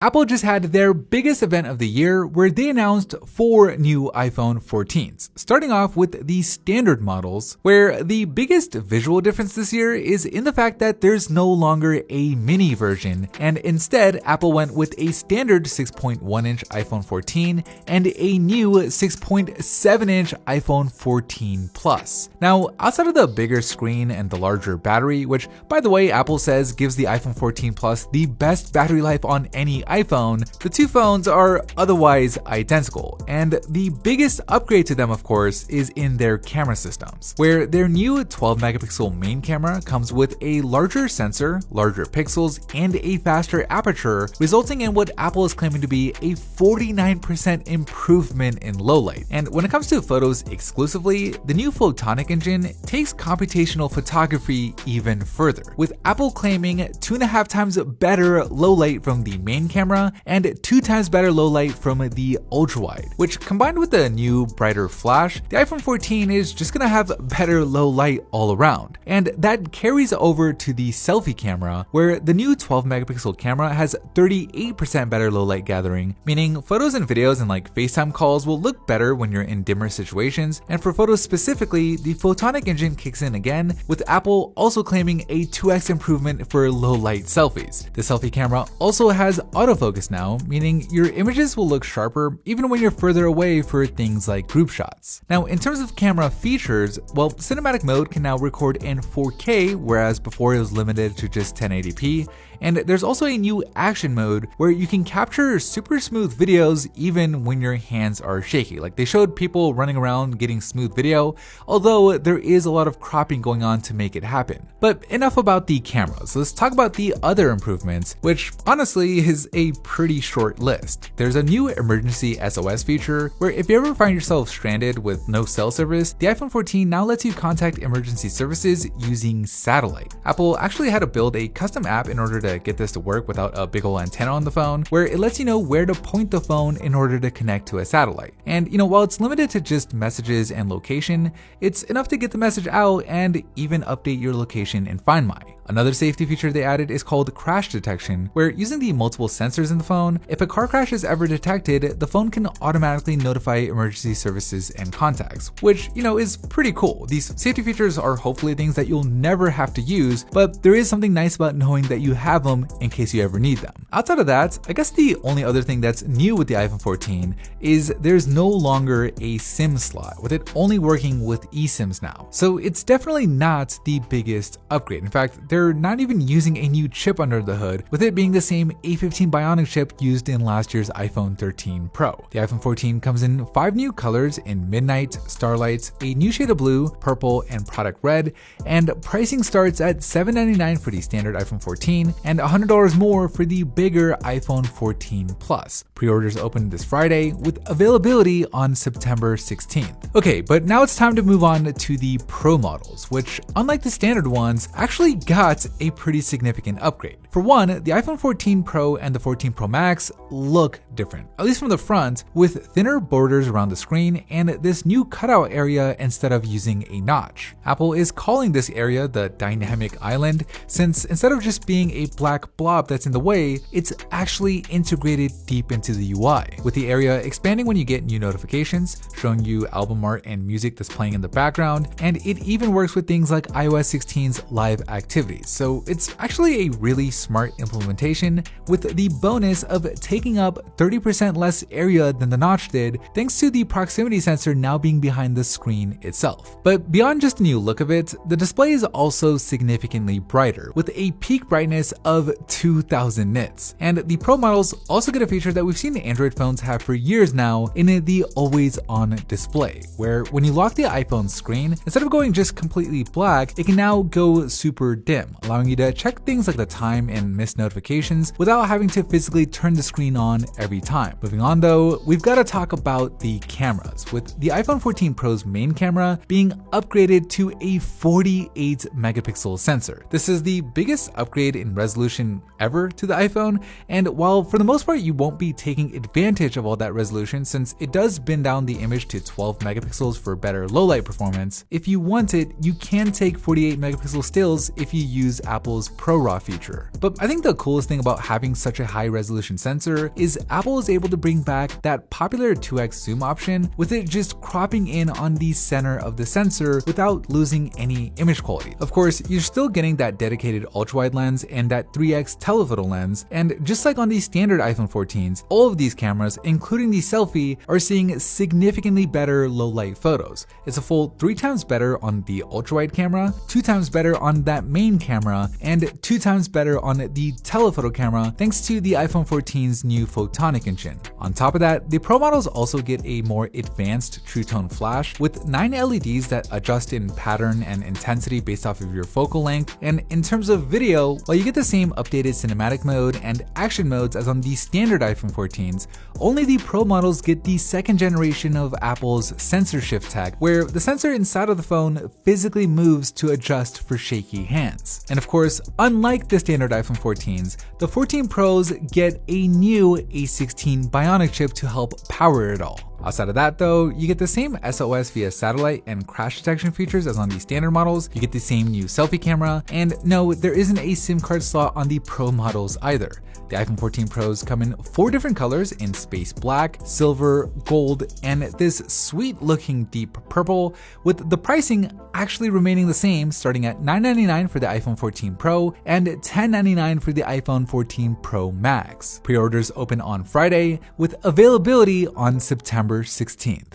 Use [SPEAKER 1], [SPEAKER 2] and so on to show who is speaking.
[SPEAKER 1] Apple just had their biggest event of the year where they announced 4 new iPhone 14s, starting off with the standard models, where the biggest visual difference this year is in the fact that there's no longer a mini version, and instead Apple went with a standard 6.1-inch iPhone 14 and a new 6.7-inch iPhone 14 Plus. Now, outside of the bigger screen and the larger battery, which by the way Apple says gives the iPhone 14 Plus the best battery life on any iPhone, the two phones are otherwise identical, and the biggest upgrade to them, of course, is in their camera systems, where their new 12-megapixel main camera comes with a larger sensor, larger pixels, and a faster aperture, resulting in what Apple is claiming to be a 49% improvement in low light. And when it comes to photos exclusively, the new photonic engine takes computational photography even further, with Apple claiming 2.5 times better low light from the main camera and 2 times better low light from the ultra-wide, which combined with the new brighter flash, the iPhone 14 is just gonna have better low light all around. And that carries over to the selfie camera, where the new 12-megapixel camera has 38% better low light gathering, meaning photos and videos and like FaceTime calls will look better when you're in dimmer situations. And for photos specifically, the photonic engine kicks in again, with Apple also claiming a 2x improvement for low light selfies. The selfie camera also has autofocus now, meaning your images will look sharper even when you're further away for things like group shots. Now, in terms of camera features, well, cinematic mode can now record in 4K, whereas before it was limited to just 1080p. And there's also a new action mode where you can capture super smooth videos even when your hands are shaky. Like they showed people running around getting smooth video, although there is a lot of cropping going on to make it happen. But enough about the cameras. Let's talk about the other improvements, which honestly is a pretty short list. There's a new emergency SOS feature where if you ever find yourself stranded with no cell service, the iPhone 14 now lets you contact emergency services using satellite. Apple actually had to build a custom app in order to get this to work without a big ol' antenna on the phone, where it lets you know where to point the phone in order to connect to a satellite. And while it's limited to just messages and location, it's enough to get the message out and even update your location in Find My. Another safety feature they added is called crash detection, where using the multiple sensors in the phone, if a car crash is ever detected, the phone can automatically notify emergency services and contacts, which, is pretty cool. These safety features are hopefully things that you'll never have to use, but there is something nice about knowing that you have them in case you ever need them. Outside of that, I guess the only other thing that's new with the iPhone 14 is there's no longer a SIM slot, with it only working with eSIMs now. So it's definitely not the biggest upgrade. In fact, they're not even using a new chip under the hood, with it being the same A15 Bionic chip used in last year's iPhone 13 Pro. The iPhone 14 comes in 5 new colors in Midnight, Starlight, a new shade of blue, purple, and product red, and pricing starts at $799 for the standard iPhone 14 and $100 more for the bigger iPhone 14 Plus. Pre-orders open this Friday with availability on September 16th. Okay, but now it's time to move on to the Pro models, which unlike the standard ones, actually got a pretty significant upgrade. For one, the iPhone 14 Pro and the 14 Pro Max look different, at least from the front, with thinner borders around the screen and this new cutout area instead of using a notch. Apple is calling this area the dynamic island, since instead of just being a black blob that's in the way, it's actually integrated deep into the UI, with the area expanding when you get new notifications, showing you album art and music that's playing in the background, and it even works with things like iOS 16's live activities. So it's actually a really smart implementation, with the bonus of taking up 30% less area than the notch did, thanks to the proximity sensor now being behind the screen itself. But beyond just the new look of it, the display is also significantly brighter, with a peak brightness of 2000 nits. And the Pro models also get a feature that we've seen Android phones have for years now in the always on display, where when you lock the iPhone screen, instead of going just completely black, it can now go super dim, allowing you to check things like the time and missed notifications without having to physically turn the screen on every time. Moving on though, we've got to talk about the cameras, with the iPhone 14 Pro's main camera being upgraded to a 48 megapixel sensor. This is the biggest upgrade in resolution resolution ever to the iPhone, and while for the most part you won't be taking advantage of all that resolution since it does bin down the image to 12 megapixels for better low light performance, if you want it, you can take 48 megapixel stills if you use Apple's ProRAW feature. But I think the coolest thing about having such a high resolution sensor is Apple is able to bring back that popular 2x zoom option, with it just cropping in on the center of the sensor without losing any image quality. Of course, you're still getting that dedicated ultra-wide lens and that 3x telephoto lens, and just like on the standard iPhone 14s, all of these cameras, including the selfie, are seeing significantly better low light photos. It's a full 3 times better on the ultra-wide camera, 2 times better on that main camera, and 2 times better on the telephoto camera thanks to the iPhone 14's new photonic engine. On top of that, the Pro models also get a more advanced True Tone flash with 9 LEDs that adjust in pattern and intensity based off of your focal length. And in terms of video, while you get the same updated cinematic mode and action modes as on the standard iPhone 14s, only the Pro models get the second generation of Apple's sensor shift tech, where the sensor inside of the phone physically moves to adjust for shaky hands. And of course, unlike the standard iPhone 14s, the 14 Pros get a new A16 Bionic chip to help power it all. Outside of that though, you get the same SOS via satellite and crash detection features as on the standard models, you get the same new selfie camera, and no, there isn't a SIM card slot on the Pro models either. The iPhone 14 Pros come in 4 different colors in space black, silver, gold, and this sweet looking deep purple, with the pricing actually remaining the same, starting at $999 for the iPhone 14 Pro and $1099 for the iPhone 14 Pro Max. Pre-orders open on Friday, with availability on September 16th.